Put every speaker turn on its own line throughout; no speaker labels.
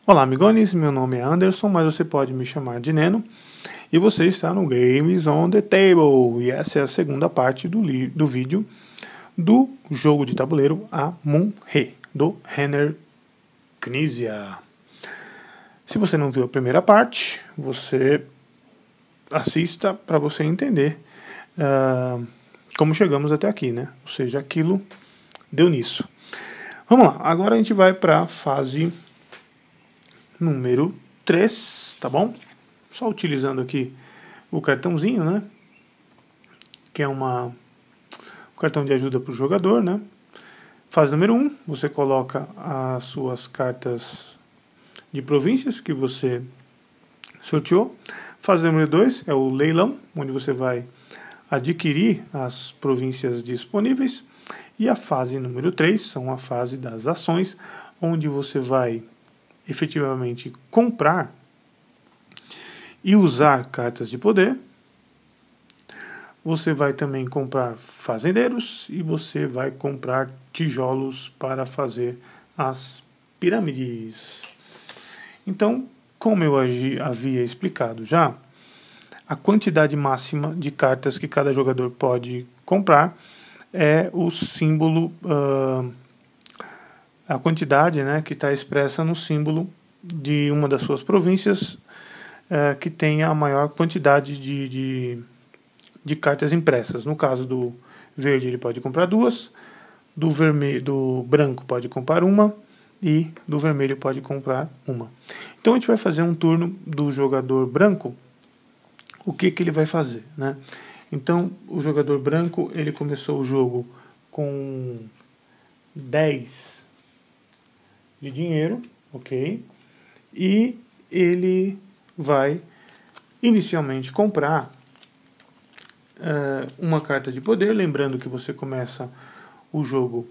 Olá, amigões, meu nome é Anderson, mas você pode me chamar de Neno, e você está no Games on the Table, e essa é a segunda parte do vídeo do jogo de tabuleiro Amun-Re, do Rener Knizia. Se você não viu a primeira parte, você assista para você entender como chegamos até aqui, né? Ou seja, aquilo deu nisso. Vamos lá, agora a gente vai para a fase número 3, tá bom? Só utilizando aqui o cartãozinho, né? Que é um cartão de ajuda para o jogador, né? Fase número 1, você coloca as suas cartas de províncias que você sorteou. Fase número 2 é o leilão, onde você vai adquirir as províncias disponíveis. E a fase número 3 são a fase das ações, onde você vai efetivamente comprar e usar cartas de poder. Você vai também comprar fazendeiros e você vai comprar tijolos para fazer as pirâmides. Então, como eu havia explicado já, a quantidade máxima de cartas que cada jogador pode comprar é o símbolo, a quantidade, né, que está expressa no símbolo de uma das suas províncias que tenha a maior quantidade de cartas impressas. No caso do verde, ele pode comprar 2, do branco pode comprar 1 e do vermelho pode comprar 1. Então a gente vai fazer um turno do jogador branco. O que ele vai fazer, né? Então o jogador branco, ele começou o jogo com 10 de dinheiro, ok? E ele vai inicialmente comprar uma carta de poder, lembrando que você começa o jogo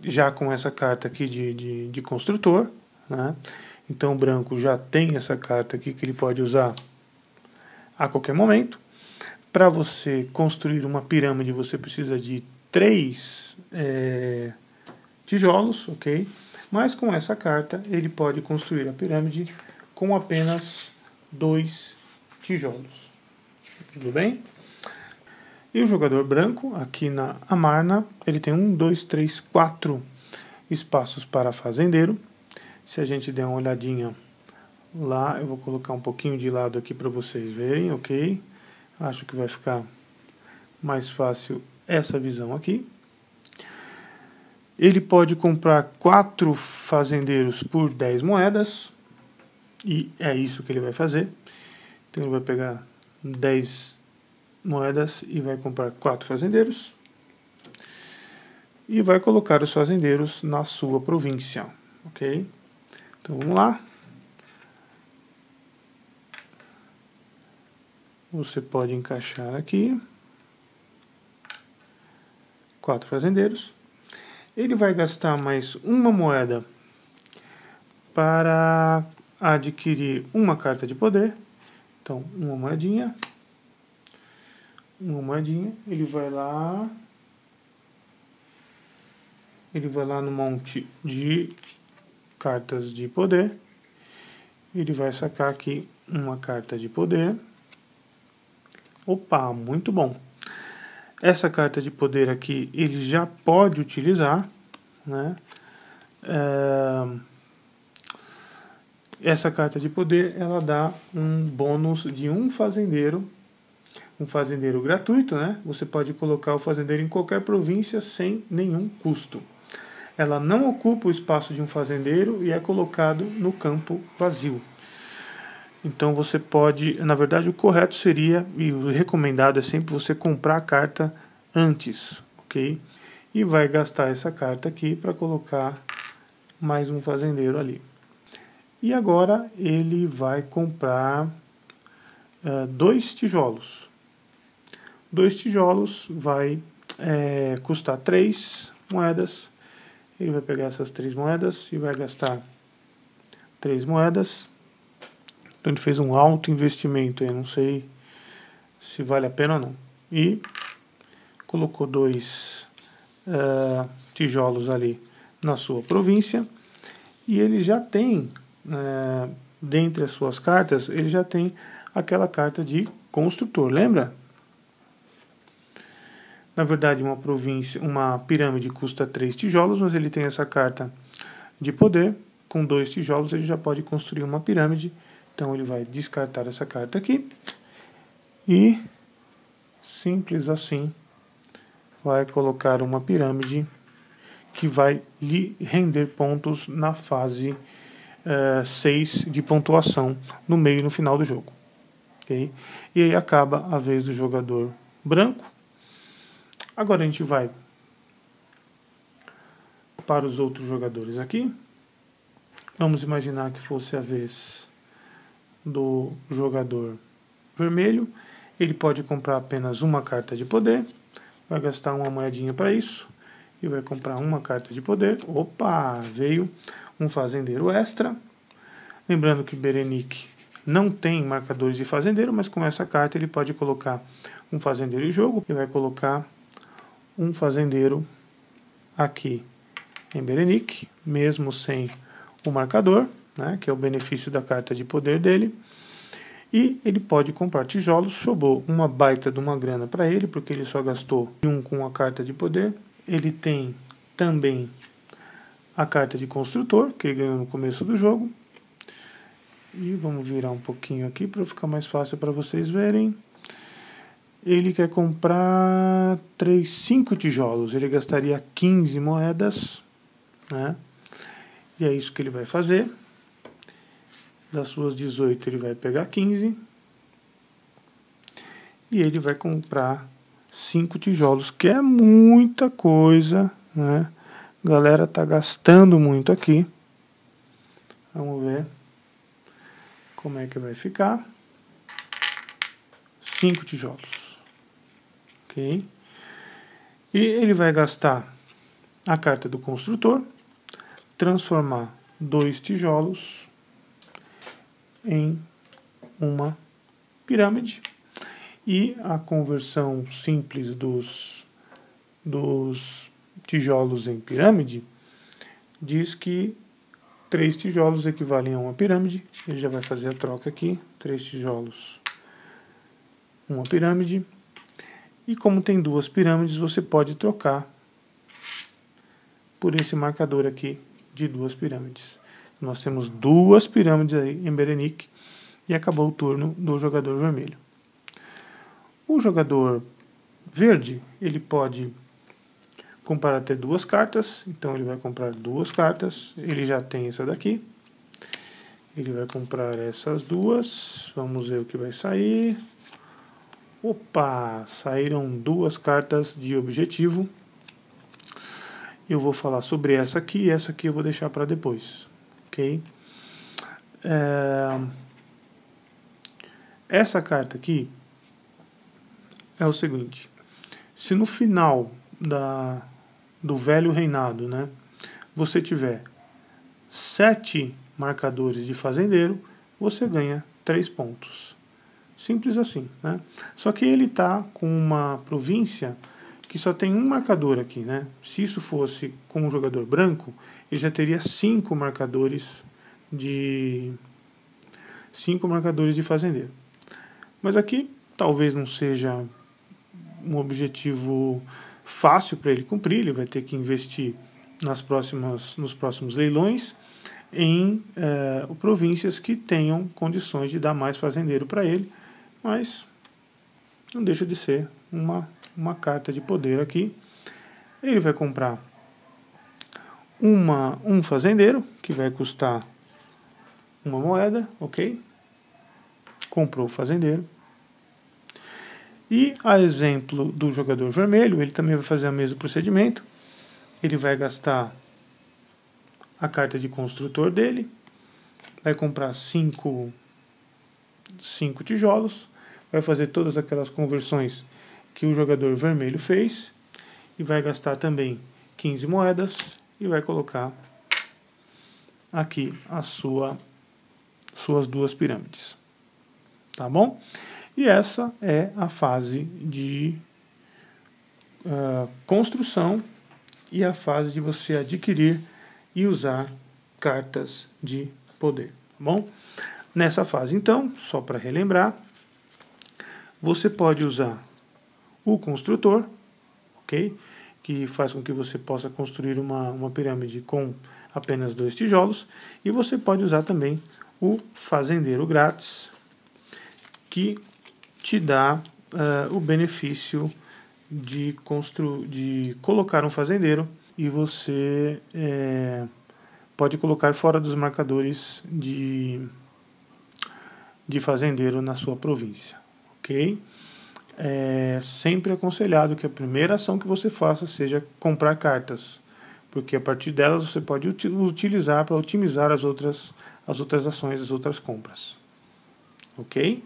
já com essa carta aqui de construtor, né? Então o branco já tem essa carta aqui que ele pode usar a qualquer momento. Para você construir uma pirâmide, você precisa de 3 tijolos, ok? Mas com essa carta ele pode construir a pirâmide com apenas 2 tijolos. Tudo bem? E o jogador branco, aqui na Amarna, ele tem 1, 2, 3, 4 espaços para fazendeiro. Se a gente der uma olhadinha lá, eu vou colocar um pouquinho de lado aqui para vocês verem, ok? Acho que vai ficar mais fácil essa visão aqui. Ele pode comprar 4 fazendeiros por 10 moedas, e é isso que ele vai fazer. Então ele vai pegar 10 moedas e vai comprar 4 fazendeiros e vai colocar os fazendeiros na sua província, ok? Então vamos lá. Você pode encaixar aqui 4 fazendeiros. Ele vai gastar mais uma moeda para adquirir uma carta de poder. Então, uma moedinha, ele vai lá no monte de cartas de poder, ele vai sacar aqui uma carta de poder. Opa, muito bom! Essa carta de poder aqui ele já pode utilizar, né? Essa carta de poder ela dá um bônus de um fazendeiro gratuito, né? Você pode colocar o fazendeiro em qualquer província sem nenhum custo. Ela não ocupa o espaço de um fazendeiro e é colocado no campo vazio. Então você pode, na verdade o correto seria, e o recomendado é sempre você comprar a carta antes, ok? E vai gastar essa carta aqui para colocar mais um fazendeiro ali. E agora ele vai comprar 2 tijolos. 2 tijolos vai custar 3 moedas. Ele vai pegar essas 3 moedas e vai gastar 3 moedas. Então ele fez um alto investimento, eu não sei se vale a pena ou não. E colocou 2 tijolos ali na sua província. E ele já tem dentre as suas cartas, ele já tem aquela carta de construtor, lembra? Na verdade, uma pirâmide custa 3 tijolos, mas ele tem essa carta de poder. Com 2 tijolos ele já pode construir uma pirâmide. Então ele vai descartar essa carta aqui. E, simples assim, vai colocar uma pirâmide que vai lhe render pontos na fase 6 de pontuação no meio e no final do jogo. Okay? E aí acaba a vez do jogador branco. Agora a gente vai para os outros jogadores aqui. Vamos imaginar que fosse a vez do jogador vermelho. Ele pode comprar apenas uma carta de poder. Vai gastar uma moedinha para isso. E vai comprar uma carta de poder. Opa! Veio um fazendeiro extra. Lembrando que Berenice não tem marcadores de fazendeiro, mas com essa carta ele pode colocar um fazendeiro em jogo. E vai colocar um fazendeiro aqui em Berenice, mesmo sem o marcador, né, que é o benefício da carta de poder dele. E ele pode comprar tijolos. Sobrou uma baita de uma grana para ele, porque ele só gastou um com a carta de poder. Ele tem também a carta de construtor, que ele ganhou no começo do jogo. E vamos virar um pouquinho aqui para ficar mais fácil para vocês verem. Ele quer comprar 5 tijolos. Ele gastaria 15 moedas, né? E é isso que ele vai fazer. Das suas 18 ele vai pegar 15. E ele vai comprar 5 tijolos, que é muita coisa, né? A galera tá gastando muito aqui. Vamos ver como é que vai ficar. 5 tijolos. Ok? E ele vai gastar a carta do construtor, transformar 2 tijolos em uma pirâmide. E a conversão simples dos tijolos em pirâmide diz que 3 tijolos equivalem a uma pirâmide. Ele já vai fazer a troca aqui. 3 tijolos, uma pirâmide. E como tem 2 pirâmides, você pode trocar por esse marcador aqui de 2 pirâmides. Nós temos 2 pirâmides aí em Berenice e acabou o turno do jogador vermelho. O jogador verde, ele pode comprar até 2 cartas, então ele vai comprar 2 cartas. Ele já tem essa daqui. Ele vai comprar essas 2. Vamos ver o que vai sair. Opa, saíram 2 cartas de objetivo. Eu vou falar sobre essa aqui e essa aqui eu vou deixar para depois. Ok? Essa carta aqui é o seguinte. Se no final do velho reinado, né, você tiver 7 marcadores de fazendeiro, você ganha 3 pontos. Simples assim, né? Só que ele está com uma província que só tem um marcador aqui, né? Se isso fosse com um jogador branco, ele já teria 5 marcadores de fazendeiro. Mas aqui talvez não seja um objetivo fácil para ele cumprir. Ele vai ter que investir nos próximos leilões em províncias que tenham condições de dar mais fazendeiro para ele. Mas não deixa de ser uma carta de poder aqui. Ele vai comprar um fazendeiro, que vai custar uma moeda, ok? Comprou o fazendeiro. E a exemplo do jogador vermelho, ele também vai fazer o mesmo procedimento. Ele vai gastar a carta de construtor dele, vai comprar 5 tijolos, vai fazer todas aquelas conversões que o jogador vermelho fez e vai gastar também 15 moedas e vai colocar aqui suas 2 pirâmides. Tá bom? E essa é a fase de construção e a fase de você adquirir e usar cartas de poder. bom? Nessa fase, então, só para relembrar, você pode usar o construtor, ok? Que faz com que você possa construir uma pirâmide com apenas 2 tijolos. E você pode usar também o fazendeiro grátis, que te dá o benefício de colocar um fazendeiro e você pode colocar fora dos marcadores de fazendeiro na sua província, ok? É sempre aconselhado que a primeira ação que você faça seja comprar cartas, porque a partir delas você pode utilizar para otimizar as outras ações, as outras compras, ok?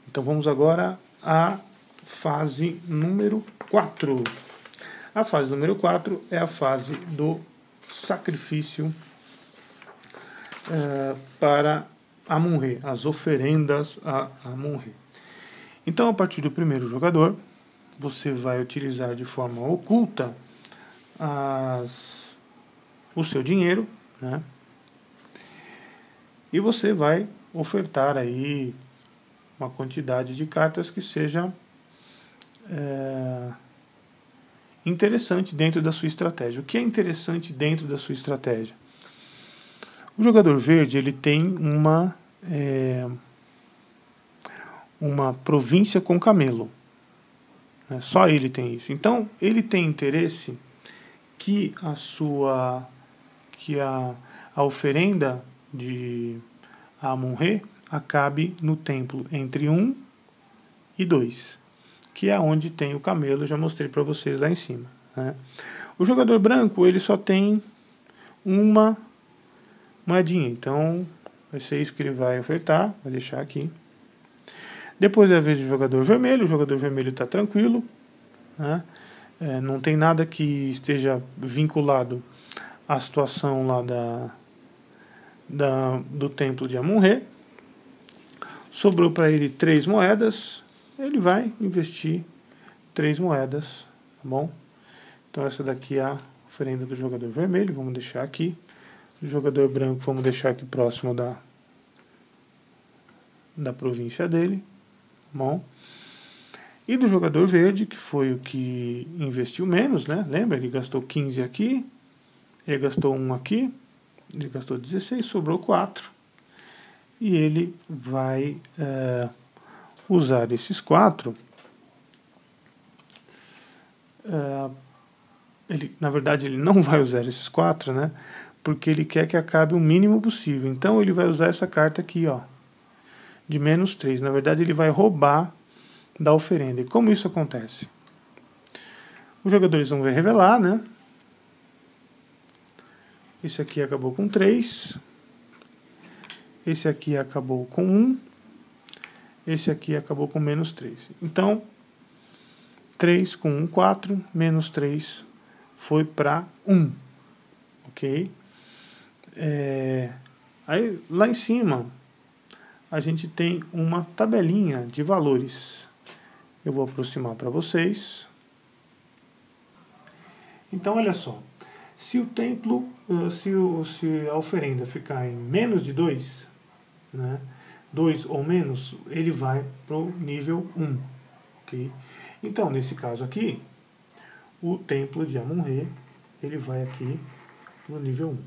Então vamos agora à fase número 4. A fase número 4 é a fase do sacrifício para Amun-Re, as oferendas a Amun-Re. Então, a partir do primeiro jogador, você vai utilizar de forma oculta o seu dinheiro, né? E você vai ofertar aí uma quantidade de cartas que seja interessante dentro da sua estratégia. O que é interessante dentro da sua estratégia? O jogador verde, ele tem uma província com camelo. Só ele tem isso. Então, ele tem interesse que a oferenda de Amun-Re acabe no templo entre 1 e 2, que é onde tem o camelo. Eu já mostrei para vocês lá em cima, né? O jogador branco, ele só tem uma moedinha, então vai ser isso que ele vai ofertar, vai deixar aqui. Depois é a vez do jogador vermelho. O jogador vermelho está tranquilo, né? Não tem nada que esteja vinculado à situação lá do templo de Amun-Re. Sobrou para ele 3 moedas, ele vai investir 3 moedas, tá bom? Então essa daqui é a oferenda do jogador vermelho, vamos deixar aqui. O jogador branco vamos deixar aqui próximo da província dele. Bom. E do jogador verde, que foi o que investiu menos, né? Lembra? Ele gastou 15 aqui, ele gastou 1 aqui, ele gastou 16, sobrou 4. E ele vai usar esses 4. Na verdade, ele não vai usar esses 4, né? Porque ele quer que acabe o mínimo possível. Então, ele vai usar essa carta aqui, ó, de menos 3. Na verdade, ele vai roubar da oferenda. E como isso acontece? Os jogadores vão revelar, né? Esse aqui acabou com 3. Esse aqui acabou com 1. Esse aqui acabou com menos 3. Então, 3 com 1, 4. Menos 3 foi para 1. Ok? Aí, lá em cima, a gente tem uma tabelinha de valores. Eu vou aproximar para vocês. Então, olha só. Se o templo, se a oferenda ficar em menos de 2, né, 2 ou menos, ele vai para o nível 1. Okay? Então, nesse caso aqui, o templo de Amun-Re, ele vai aqui para o nível 1.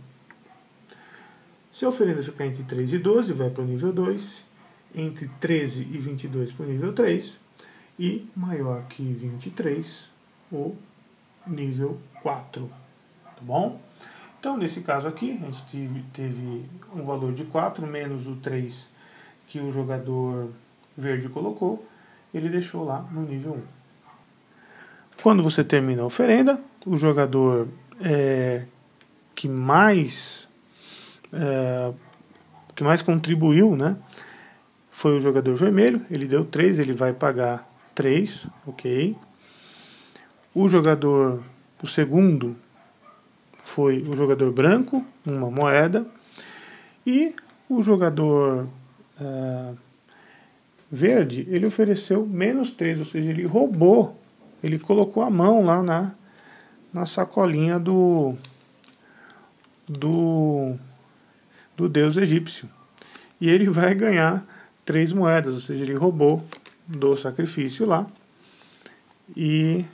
Se a oferenda ficar entre 3 e 12, vai para o nível 2. Entre 13 e 22 para o nível 3. E maior que 23, o nível 4. Tá bom? Então, nesse caso aqui, a gente teve um valor de 4 menos o 3 que o jogador verde colocou. Ele deixou lá no nível 1. Quando você termina a oferenda, o jogador que mais contribuiu, né, foi o jogador vermelho. Ele deu 3, ele vai pagar 3, ok. O segundo foi o jogador branco, uma moeda. E o jogador verde, ele ofereceu menos 3, ou seja, ele roubou, ele colocou a mão lá na sacolinha do deus egípcio. E ele vai ganhar 3 moedas, ou seja, ele roubou do sacrifício lá. E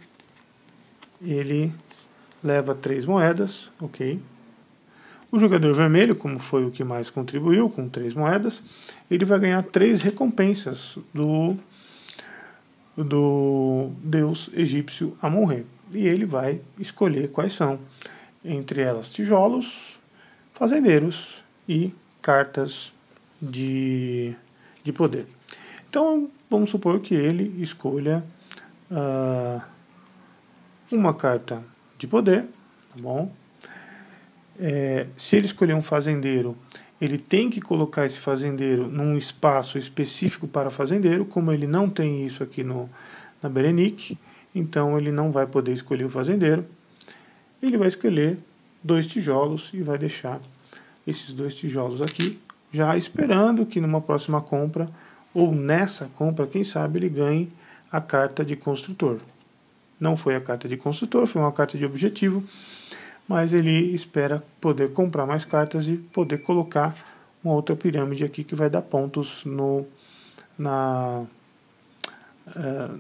ele leva 3 moedas, ok? O jogador vermelho, como foi o que mais contribuiu, com 3 moedas, ele vai ganhar 3 recompensas do deus egípcio Amon-Rê. E ele vai escolher quais são. Entre elas, tijolos, fazendeiros e cartas de poder. Então, vamos supor que ele escolha uma carta de poder, tá bom? Se ele escolher um fazendeiro, ele tem que colocar esse fazendeiro num espaço específico para fazendeiro. Como ele não tem isso aqui na Berenice, então ele não vai poder escolher o fazendeiro. Ele vai escolher 2 tijolos e vai deixar esses 2 tijolos aqui, já esperando que numa próxima compra, ou nessa compra, quem sabe ele ganhe a carta de construtor. Não foi a carta de construtor, foi uma carta de objetivo, mas ele espera poder comprar mais cartas e poder colocar uma outra pirâmide aqui que vai dar pontos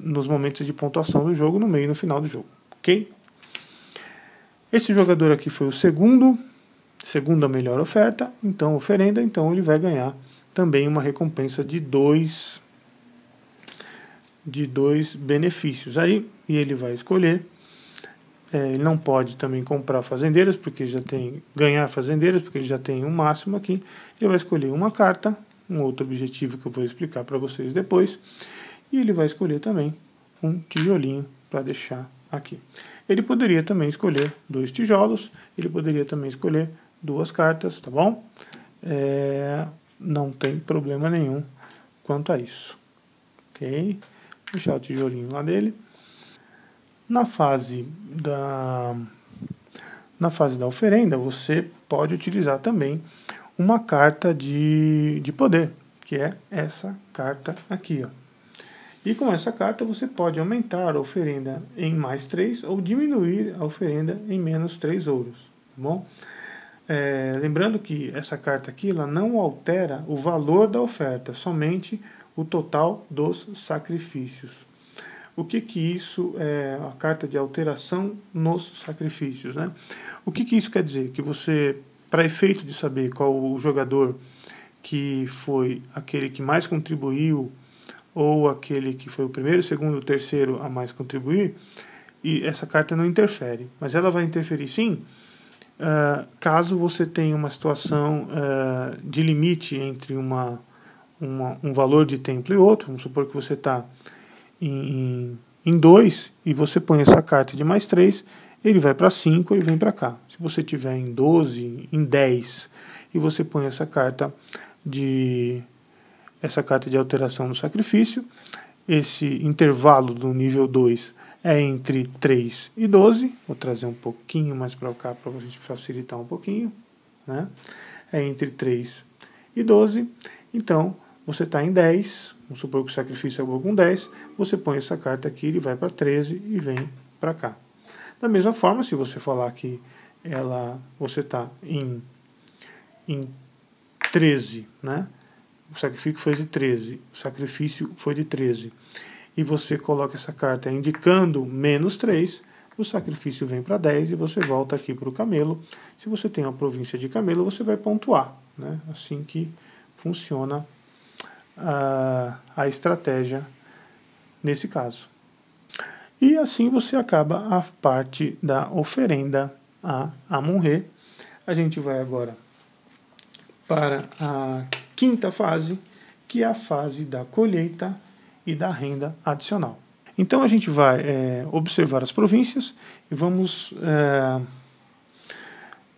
nos momentos de pontuação do jogo, no meio e no final do jogo, ok? Esse jogador aqui foi o segunda melhor oferta, então oferenda, então ele vai ganhar também uma recompensa de 2 benefícios aí, e ele vai escolher. Ele não pode também comprar fazendeiras, porque já tem ganhar fazendeiras, porque ele já tem um máximo aqui. Ele vai escolher uma carta, um outro objetivo que eu vou explicar para vocês depois, e ele vai escolher também um tijolinho para deixar aqui. Ele poderia também escolher 2 tijolos, ele poderia também escolher 2 cartas, tá bom? Não tem problema nenhum quanto a isso, ok? Vou deixar o tijolinho lá dele. Na fase da oferenda, você pode utilizar também uma carta de poder, que é essa carta aqui, ó. E com essa carta você pode aumentar a oferenda em mais 3 ou diminuir a oferenda em menos 3 ouros, tá bom? Lembrando que essa carta aqui ela não altera o valor da oferta, somente o total dos sacrifícios. O que isso é a carta de alteração nos sacrifícios, né? O que isso quer dizer? Que você, para efeito de saber qual o jogador que foi aquele que mais contribuiu, ou aquele que foi o primeiro, segundo, terceiro a mais contribuir, e essa carta não interfere. Mas ela vai interferir sim, caso você tenha uma situação de limite entre um valor de templo e outro. Vamos supor que você está em 2 e você põe essa carta de mais 3, ele vai para 5 e vem para cá. Se você tiver em 12, em 10 e você põe essa carta de alteração no sacrifício, esse intervalo do nível 2 é entre 3 e 12, vou trazer um pouquinho mais para cá para a gente facilitar um pouquinho, né? É entre 3 e 12, então você está em 10, vamos supor que o sacrifício é com 10, você põe essa carta aqui, ele vai para 13 e vem para cá. Da mesma forma, se você falar que você está em 13, né? O sacrifício foi de 13, e você coloca essa carta indicando menos 3, o sacrifício vem para 10 e você volta aqui para o camelo. Se você tem uma província de camelo, você vai pontuar, né? Assim que funciona a estratégia nesse caso. E assim você acaba a parte da oferenda a Amon-Rê. A gente vai agora para a quinta fase, que é a fase da colheita e da renda adicional. Então a gente vai observar as províncias e vamos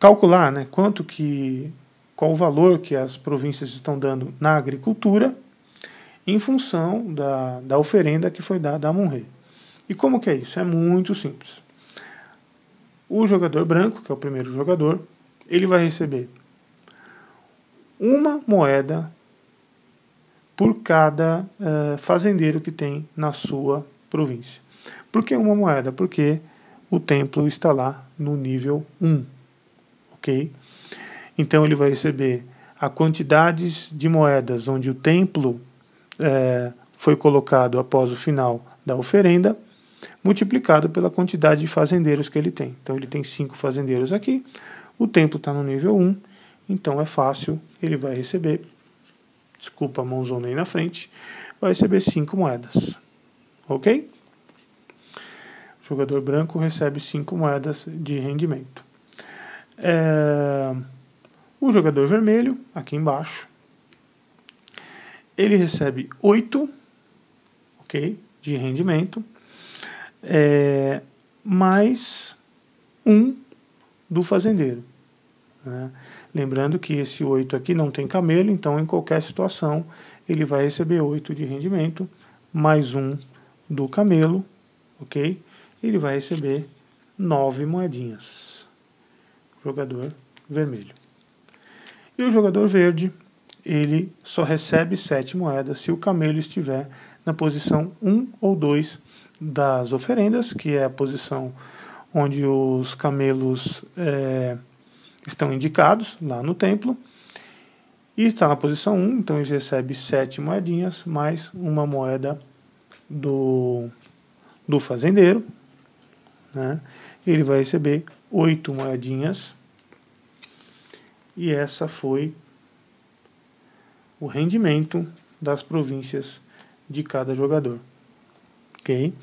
calcular, né, qual o valor que as províncias estão dando na agricultura em função da oferenda que foi dada a Amon-Rê. E como que é isso? É muito simples. O jogador branco, que é o primeiro jogador, ele vai receber uma moeda por cada fazendeiro que tem na sua província. Por que uma moeda? Porque o templo está lá no nível 1, ok? Então ele vai receber a quantidades de moedas onde o templo foi colocado após o final da oferenda, multiplicado pela quantidade de fazendeiros que ele tem. Então ele tem 5 fazendeiros aqui, o templo está no nível 1, então é fácil, ele vai receber, desculpa a mãozona aí na frente, vai receber 5 moedas. Ok? O jogador branco recebe 5 moedas de rendimento. O jogador vermelho, aqui embaixo, ele recebe 8, ok, de rendimento, mais 1 do fazendeiro. Né? Lembrando que esse 8 aqui não tem camelo, então em qualquer situação ele vai receber 8 de rendimento, mais 1 do camelo, ok? Ele vai receber 9 moedinhas. Jogador vermelho. E o jogador verde, ele só recebe 7 moedas se o camelo estiver na posição 1 ou 2 das oferendas, que é a posição onde os camelos estão indicados lá no templo, e está na posição 1, então ele recebe 7 moedinhas, mais uma moeda do fazendeiro, né? Ele vai receber 8 moedinhas, e essa foi o rendimento das províncias de cada jogador. Ok?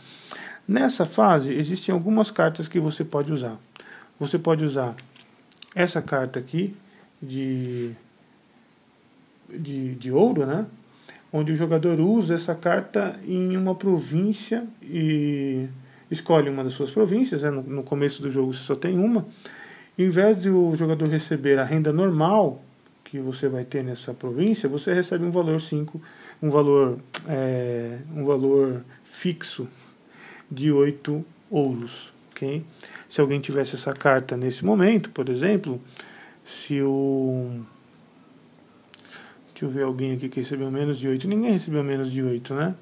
Nessa fase, existem algumas cartas que você pode usar. Você pode usar essa carta aqui de ouro, né? Onde o jogador usa essa carta em uma província e escolhe uma das suas províncias, né? No começo do jogo você só tem uma. Em vez de o jogador receber a renda normal que você vai ter nessa província, você recebe um valor 5, um valor fixo de 8 ouros. Okay? Se alguém tivesse essa carta nesse momento, por exemplo, se o... Deixa eu ver alguém aqui que recebeu menos de 8. Ninguém recebeu menos de 8, né?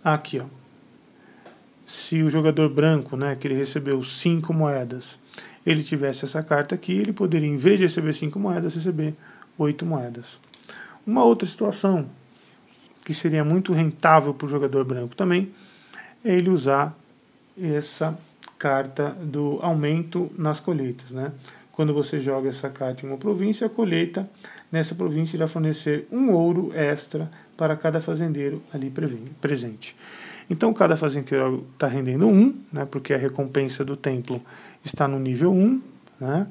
Aqui, ó. Se o jogador branco, né, que ele recebeu 5 moedas, ele tivesse essa carta aqui, ele poderia, em vez de receber 5 moedas, receber 8 moedas. Uma outra situação que seria muito rentável para o jogador branco também é ele usar essa carta do aumento nas colheitas, né? Quando você joga essa carta em uma província, a colheita nessa província irá fornecer 1 ouro extra para cada fazendeiro ali presente. Então cada fazendeiro está rendendo 1, né, porque a recompensa do templo está no nível 1. Né?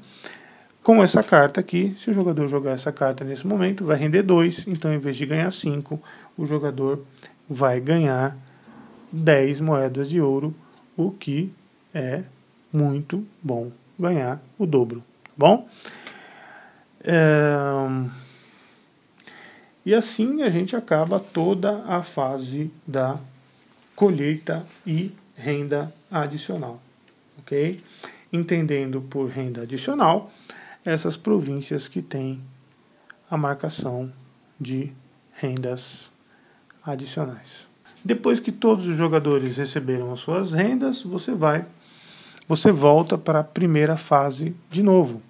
Com essa carta aqui, se o jogador jogar essa carta nesse momento, vai render 2, então em vez de ganhar 5, o jogador vai ganhar 10 moedas de ouro, o que é muito bom, ganhar o dobro. Bom? E assim a gente acaba toda a fase da colheita e renda adicional. Ok? Entendendo por renda adicional essas províncias que têm a marcação de rendas adicionais. Depois que todos os jogadores receberam as suas rendas, você volta para a primeira fase de novo.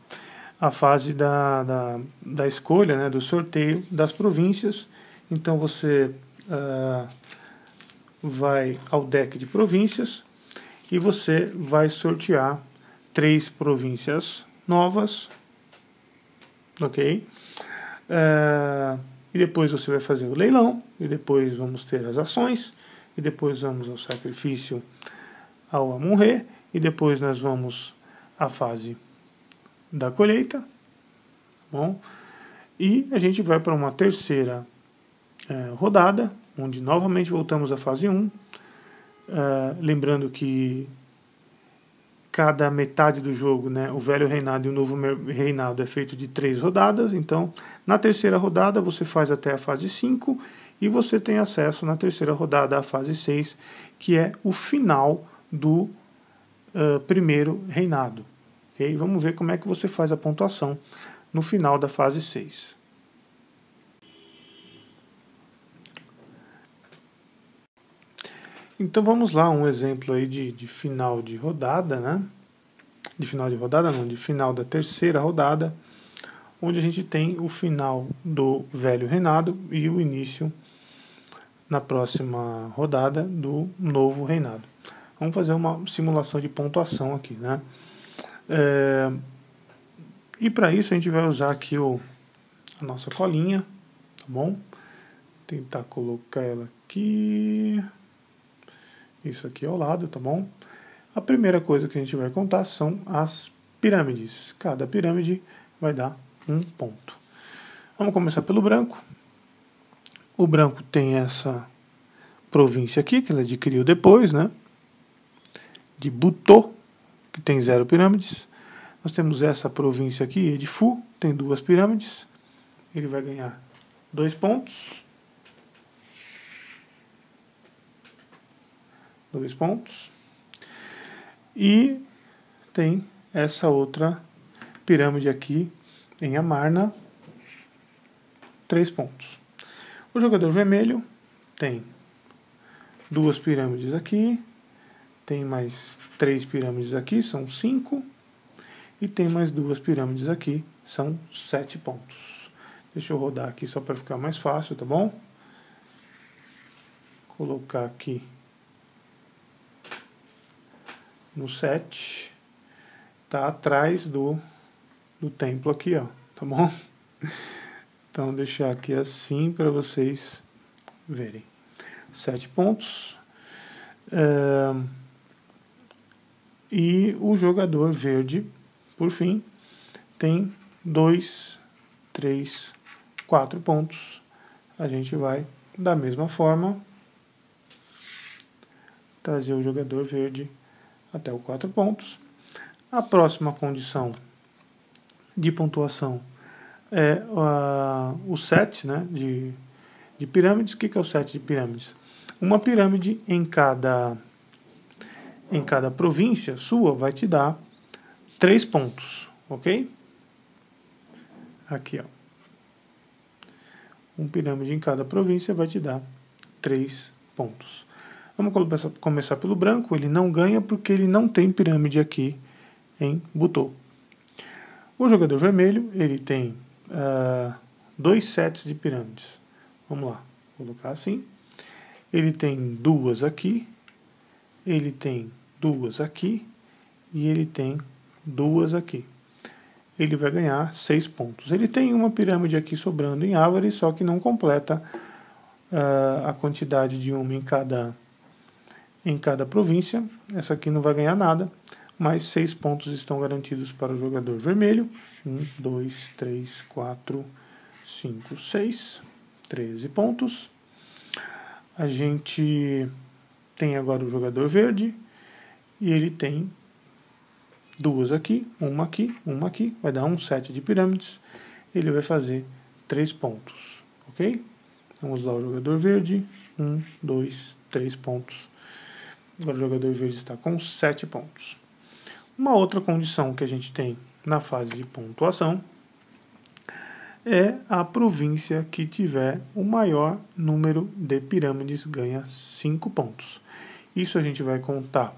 A fase da escolha, né, do sorteio das províncias. Então você vai ao deck de províncias e você vai sortear 3 províncias novas, ok? E depois você vai fazer o leilão, e depois vamos ter as ações, e depois vamos ao sacrifício ao Amun-Re, e depois nós vamos à fase da colheita, bom? E a gente vai para uma terceira rodada, onde novamente voltamos à fase 1, lembrando que cada metade do jogo, né, o velho reinado e o novo reinado é feito de 3 rodadas, então na terceira rodada você faz até a fase 5 e você tem acesso na terceira rodada à fase 6, que é o final do primeiro reinado. Okay? Vamos ver como é que você faz a pontuação no final da fase 6. Então vamos lá, um exemplo aí de final de rodada, né? De final de rodada não, de final da terceira rodada, onde a gente tem o final do velho reinado e o início, na próxima rodada, do novo reinado. Vamos fazer uma simulação de pontuação aqui, né? E para isso a gente vai usar aqui a nossa colinha, tá bom? Tentar colocar ela aqui, isso aqui ao lado, tá bom? A primeira coisa que a gente vai contar são as pirâmides. Cada pirâmide vai dar 1 ponto. Vamos começar pelo branco. O branco tem essa província aqui, que ele adquiriu depois, né? De Butô, que tem 0 pirâmides. Nós temos essa província aqui, Edifu, tem 2 pirâmides. Ele vai ganhar 2 pontos. 2 pontos. E tem essa outra pirâmide aqui, em Amarna, 3 pontos. O jogador vermelho tem 2 pirâmides aqui, tem mais 3 pirâmides aqui, são 5, e tem mais 2 pirâmides aqui, são 7 pontos. Deixa eu rodar aqui só para ficar mais fácil, tá bom? Colocar aqui no 7, tá atrás do templo aqui, ó, tá bom? Então, deixar aqui assim para vocês verem. 7 pontos. E o jogador verde, por fim, tem 2, 3, 4 pontos. A gente vai, da mesma forma, trazer o jogador verde até o 4 pontos. A próxima condição de pontuação é o set, né, de pirâmides. O que é o set de pirâmides? Uma pirâmide em cada província sua vai te dar 3 pontos, ok? Aqui, ó. Uma pirâmide em cada província vai te dar 3 pontos. Vamos começar pelo branco. Ele não ganha porque ele não tem pirâmide aqui em Butô. O jogador vermelho, ele tem 2 sets de pirâmides. Vamos lá, vou colocar assim. Ele tem 2 aqui, ele tem 2 aqui e ele tem 2 aqui. Ele vai ganhar 6 pontos. Ele tem uma pirâmide aqui sobrando em Árvore, só que não completa a quantidade de uma em cada província. Essa aqui não vai ganhar nada, mas 6 pontos estão garantidos para o jogador vermelho. 1, 2, 3, 4, 5, 6, 13 pontos. A gente tem agora o jogador verde, e ele tem 2 aqui, uma aqui, vai dar um set de pirâmides. Ele vai fazer 3 pontos, ok? Vamos lá, o jogador verde, 1, 2, 3 pontos. Agora o jogador verde está com 7 pontos. Uma outra condição que a gente tem na fase de pontuação é a província que tiver o maior número de pirâmides ganha 5 pontos. Isso a gente vai contar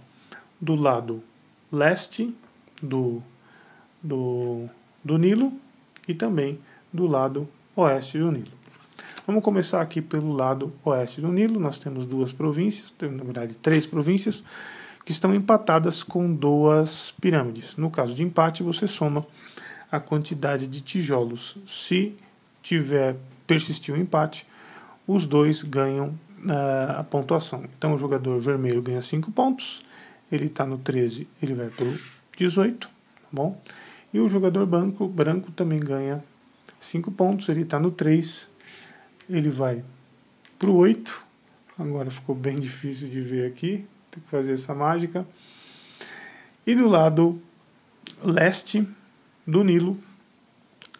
do lado leste do Nilo e também do lado oeste do Nilo. Vamos começar aqui pelo lado oeste do Nilo. Nós temos 2 províncias, na verdade 3 províncias, que estão empatadas com 2 pirâmides. No caso de empate, você soma a quantidade de tijolos. Se persistir o empate, os dois ganham a pontuação. Então o jogador vermelho ganha 5 pontos, ele está no 13, ele vai para o 18, tá bom? E o jogador branco também ganha 5 pontos, ele está no 3, ele vai para o 8, agora ficou bem difícil de ver aqui, tem que fazer essa mágica. E do lado leste do Nilo,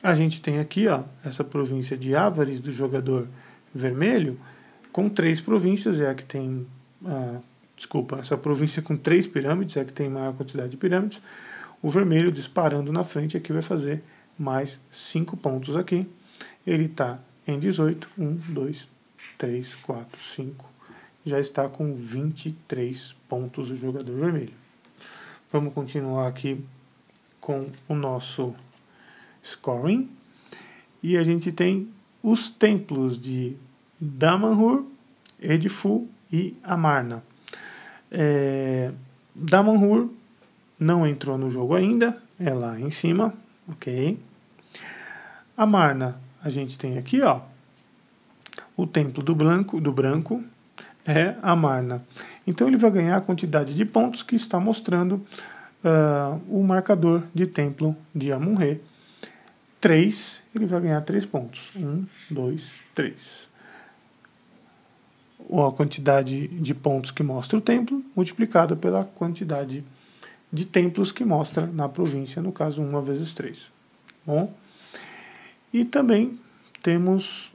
a gente tem aqui, ó, essa província de Ávares do jogador vermelho, com 3 províncias, é a que tem, essa província com 3 pirâmides, é a que tem maior quantidade de pirâmides. O vermelho disparando na frente aqui vai fazer mais 5 pontos aqui. Ele está em 18, 1, 2, 3, 4, 5, já está com 23 pontos o jogador vermelho. Vamos continuar aqui com o nosso scoring. E a gente tem os templos de Damanhur, Edfu e Amarna. Damanhur não entrou no jogo ainda, é lá em cima, ok? Amarna, a gente tem aqui, ó, o templo do branco é Amarna. Então ele vai ganhar a quantidade de pontos que está mostrando o marcador de templo de Amun-Re. 3, ele vai ganhar 3 pontos. 1, 2, 3. Ou a quantidade de pontos que mostra o templo, multiplicado pela quantidade de templos que mostra na província, no caso 1 vezes 3. Bom? E também temos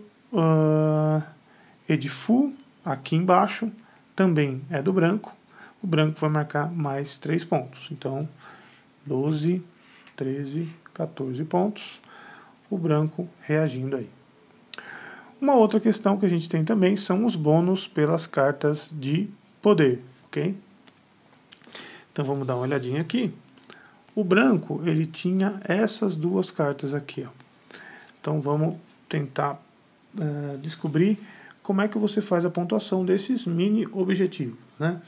Edfu, aqui embaixo, também é do branco. O branco vai marcar mais 3 pontos. Então, 12, 13, 14 pontos. O branco reagindo aí. Uma outra questão que a gente tem também são os bônus pelas cartas de poder, ok? Então vamos dar uma olhadinha aqui. O branco, ele tinha essas duas cartas aqui, ó. Então vamos tentar descobrir como é que você faz a pontuação desses mini objetivos, né?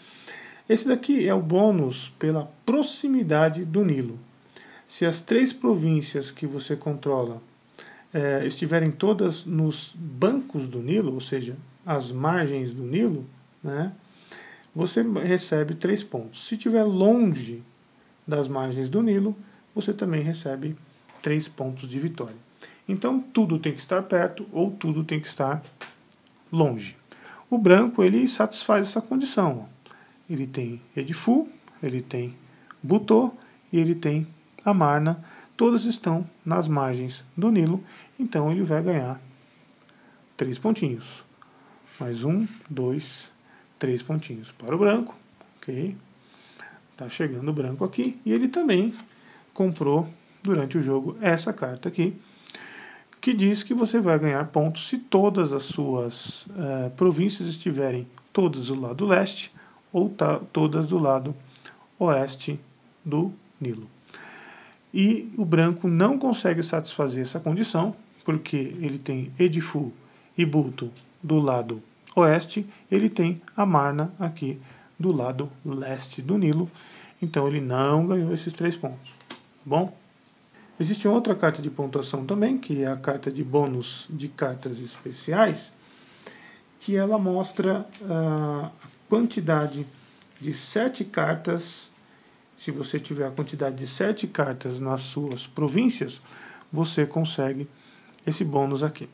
Esse daqui é o bônus pela proximidade do Nilo. Se as 3 províncias que você controla estiverem todas nos bancos do Nilo, ou seja, as margens do Nilo, né, você recebe 3 pontos. Se estiver longe das margens do Nilo, você também recebe 3 pontos de vitória. Então, tudo tem que estar perto ou tudo tem que estar longe. O branco, ele satisfaz essa condição. Ele tem Edfu, ele tem Butô e ele tem Amarna. Todas estão nas margens do Nilo, então ele vai ganhar 3 pontinhos. Mais 1, 2, 3 pontinhos para o branco, ok? Tá chegando o branco aqui, e ele também comprou durante o jogo essa carta aqui, que diz que você vai ganhar pontos se todas as suas províncias estiverem todas do lado leste ou todas do lado oeste do Nilo. E o branco não consegue satisfazer essa condição, porque ele tem Edfu e Butô do lado oeste, ele tem Amarna aqui do lado leste do Nilo, então ele não ganhou esses 3 pontos. Bom? Existe outra carta de pontuação também, que é a carta de bônus de cartas especiais, que ela mostra a quantidade de 7 cartas. Se você tiver a quantidade de 7 cartas nas suas províncias, você consegue esse bônus aqui.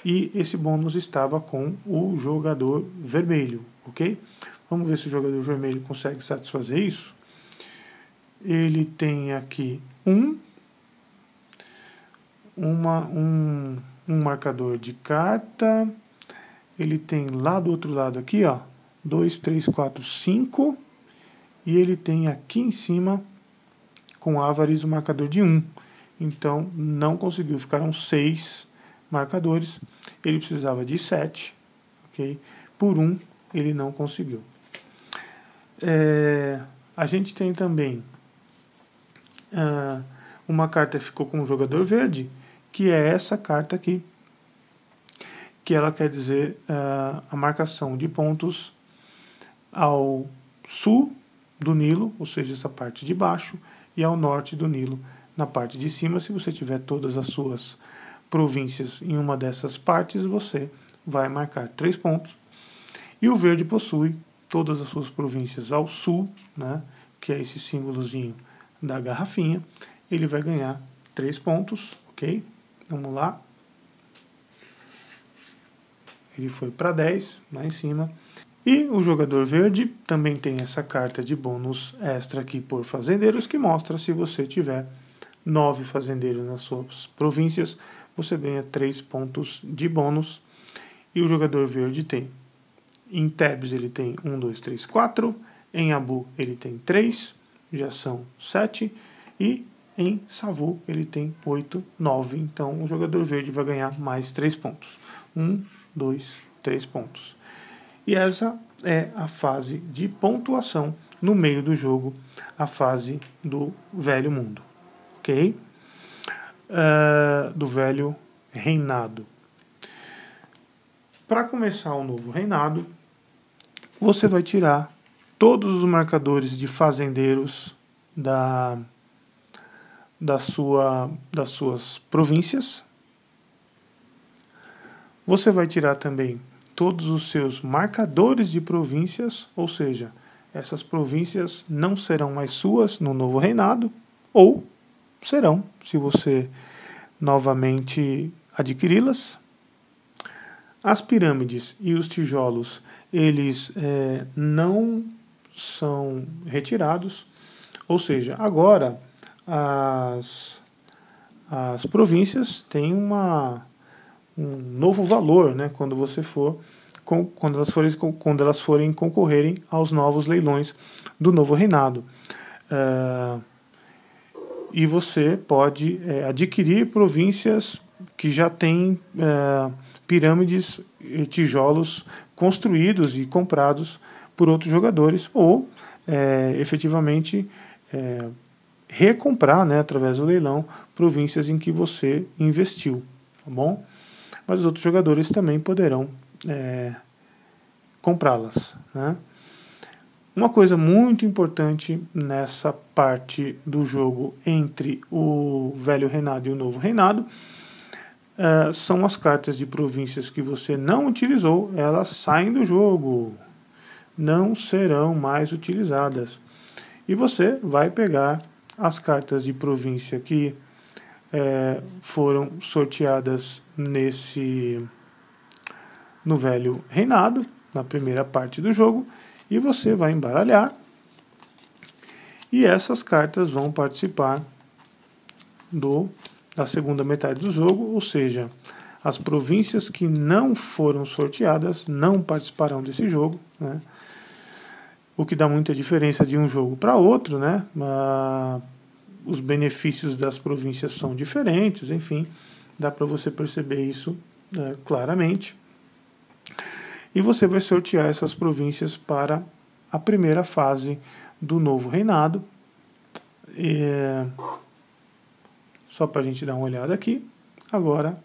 E esse bônus estava com o jogador vermelho, ok? Vamos ver se o jogador vermelho consegue satisfazer isso. Ele tem aqui um marcador de carta. Ele tem lá do outro lado aqui, ó, 2, 3, 4, 5. E ele tem aqui em cima, com Avaris, o marcador de 1. Então, não conseguiu. Ficaram 6 marcadores. Ele precisava de 7. Okay? Por 1, ele não conseguiu. A gente tem também uma carta que ficou com o jogador verde, que é essa carta aqui, que ela quer dizer a marcação de pontos ao sul do Nilo, ou seja, essa parte de baixo, e ao norte do Nilo, na parte de cima. Se você tiver todas as suas províncias em uma dessas partes, você vai marcar 3 pontos. E o verde possui todas as suas províncias ao sul, né, que é esse símbolozinho da garrafinha. Ele vai ganhar 3 pontos, ok? Vamos lá. Ele foi para 10, lá em cima. E o jogador verde também tem essa carta de bônus extra aqui por fazendeiros, que mostra se você tiver 9 fazendeiros nas suas províncias, você ganha 3 pontos de bônus. E o jogador verde tem, em Tebes ele tem 1, 2, 3, 4, em Abu ele tem 3, já são 7, e em Savu ele tem 8, 9. Então o jogador verde vai ganhar mais 3 pontos. 1, 2, 3 pontos. E essa é a fase de pontuação no meio do jogo, a fase do Velho Mundo, ok? Do Velho reinado. Para começar o novo reinado, você vai tirar todos os marcadores de fazendeiros das suas províncias. Você vai tirar também todos os seus marcadores de províncias, ou seja, essas províncias não serão mais suas no novo reinado, ou serão, se você novamente adquiri-las. As pirâmides e os tijolos, eles não são retirados, ou seja, agora as províncias têm um novo valor, né, quando elas forem concorrerem aos novos leilões do novo reinado. E você pode adquirir províncias que já têm pirâmides e tijolos construídos e comprados por outros jogadores, ou efetivamente recomprar, né, através do leilão, províncias em que você investiu, tá bom? Mas os outros jogadores também poderão comprá-las, né? Uma coisa muito importante nessa parte do jogo entre o velho reinado e o novo reinado são as cartas de províncias que você não utilizou, elas saem do jogo, não serão mais utilizadas. E você vai pegar as cartas de província que foram sorteadas no velho reinado, na primeira parte do jogo, e você vai embaralhar, e essas cartas vão participar da segunda metade do jogo, ou seja, as províncias que não foram sorteadas não participarão desse jogo, né? O que dá muita diferença de um jogo para outro, né? Os benefícios das províncias são diferentes, enfim, dá para você perceber isso claramente. E você vai sortear essas províncias para a primeira fase do novo reinado. Só para a gente dar uma olhada aqui. Agora,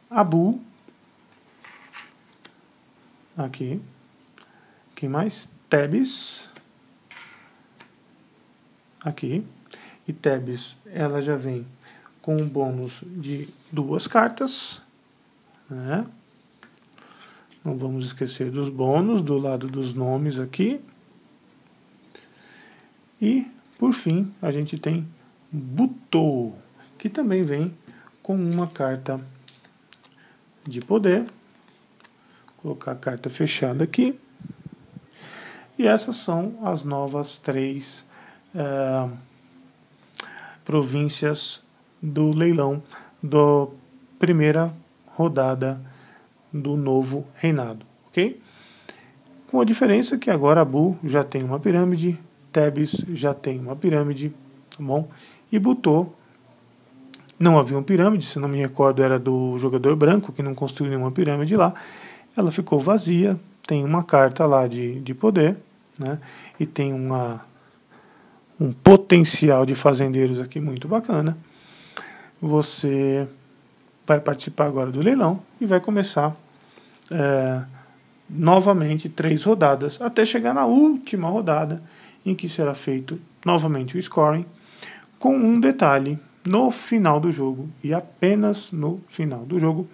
Abu. Aqui. Quem mais? Tebes. Aqui. E Tebes, ela já vem com um bônus de 2 cartas, né? Não vamos esquecer dos bônus do lado dos nomes aqui. E, por fim, a gente tem Butô, que também vem com uma carta de poder. Vou colocar a carta fechada aqui. E essas são as novas 3 províncias do leilão da primeira rodada do novo reinado, ok? Com a diferença que agora Abu já tem uma pirâmide, Tebes já tem uma pirâmide, tá bom? E Butô não havia uma pirâmide, se não me recordo era do jogador branco, que não construiu nenhuma pirâmide lá, ela ficou vazia, tem uma carta lá de poder, né? E tem um potencial de fazendeiros aqui muito bacana. Você vai participar agora do leilão e vai começar novamente 3 rodadas, até chegar na última rodada, em que será feito novamente o scoring, com um detalhe: no final do jogo, e apenas no final do jogo,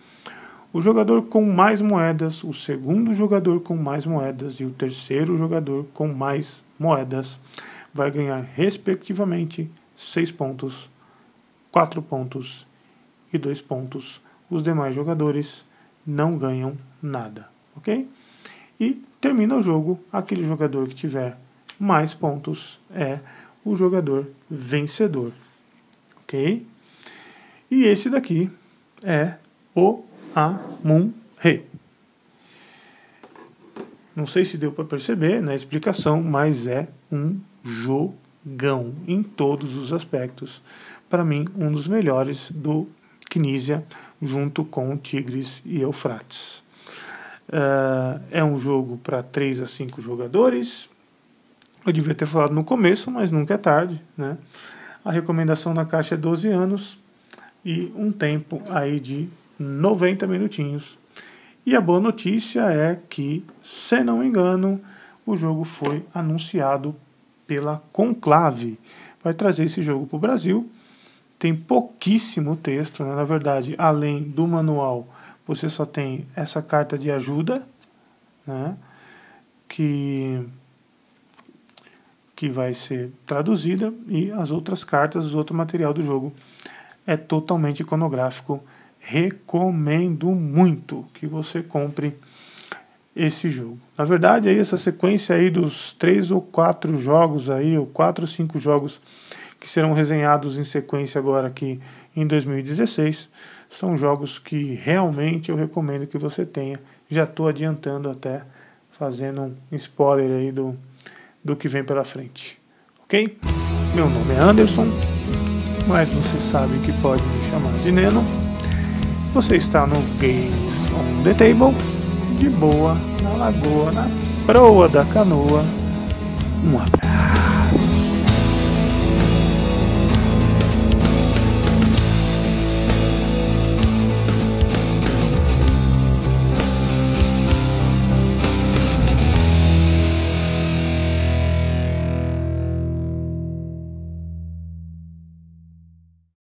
o jogador com mais moedas, o segundo jogador com mais moedas e o terceiro jogador com mais moedas vai ganhar respectivamente 6 pontos, 4 pontos e 2 pontos. Os demais jogadores não ganham nada, ok? E termina o jogo, aquele jogador que tiver mais pontos é o jogador vencedor, ok? E esse daqui é o Amun-Re. Não sei se deu para perceber na explicação, mas é um jogão em todos os aspectos. Para mim, um dos melhores do Knizia, junto com Tigres e Eufrates. É um jogo para 3 a 5 jogadores. Eu devia ter falado no começo, mas nunca é tarde, né? A recomendação da caixa é 12 anos e um tempo aí de 90 minutinhos. E a boa notícia é que, se não me engano, o jogo foi anunciado pela Conclave. Vai trazer esse jogo para o Brasil. Tem pouquíssimo texto, né? Na verdade, além do manual, você só tem essa carta de ajuda, né? que vai ser traduzida, e as outras cartas, o outro material do jogo é totalmente iconográfico. Recomendo muito que você compre esse jogo. Na verdade, aí essa sequência aí dos 3 ou 4 jogos aí, ou 4 ou 5 jogos que serão resenhados em sequência agora aqui em 2016, são jogos que realmente eu recomendo que você tenha. Já estou adiantando até, fazendo um spoiler aí do que vem pela frente. Ok? Meu nome é Anderson, mas você sabe que pode me chamar de Neno. Você está no Games on the Table, de boa, na lagoa, na proa da canoa. Um abraço.